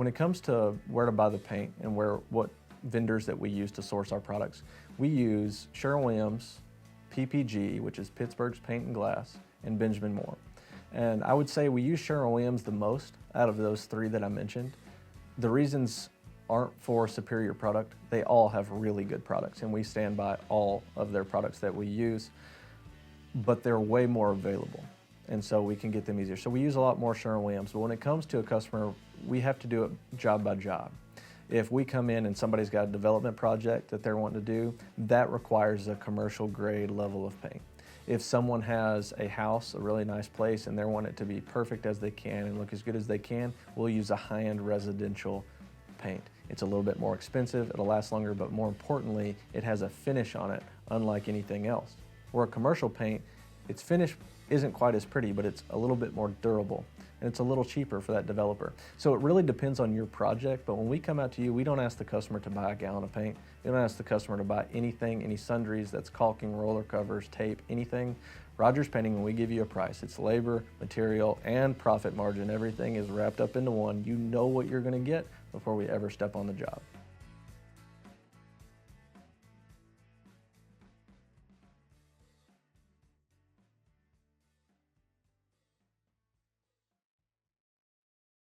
When it comes to where to buy the paint and what vendors that we use to source our products, we use Sherwin-Williams, PPG, which is Pittsburgh's Paint and Glass, and Benjamin Moore. And I would say we use Sherwin-Williams the most out of those three that I mentioned. The reasons aren't for superior product. They all have really good products, and we stand by all of their products that we use, but they're way more available, and so we can get them easier. So we use a lot more Sherwin-Williams, but when it comes to a customer, we have to do it job by job. If we come in and somebody's got a development project that they're wanting to do, that requires a commercial grade level of paint. If someone has a house, a really nice place, and they want it to be perfect as they can and look as good as they can, we'll use a high-end residential paint. It's a little bit more expensive, it'll last longer, but more importantly, it has a finish on it unlike anything else. Where a commercial paint, its finish isn't quite as pretty, but it's a little bit more durable, and it's a little cheaper for that developer. So it really depends on your project, but when we come out to you, we don't ask the customer to buy a gallon of paint. We don't ask the customer to buy anything, any sundries, that's caulking, roller covers, tape, anything. Rodgers Painting, when we give you a price, it's labor, material, and profit margin. Everything is wrapped up into one. You know what you're gonna get before we ever step on the job.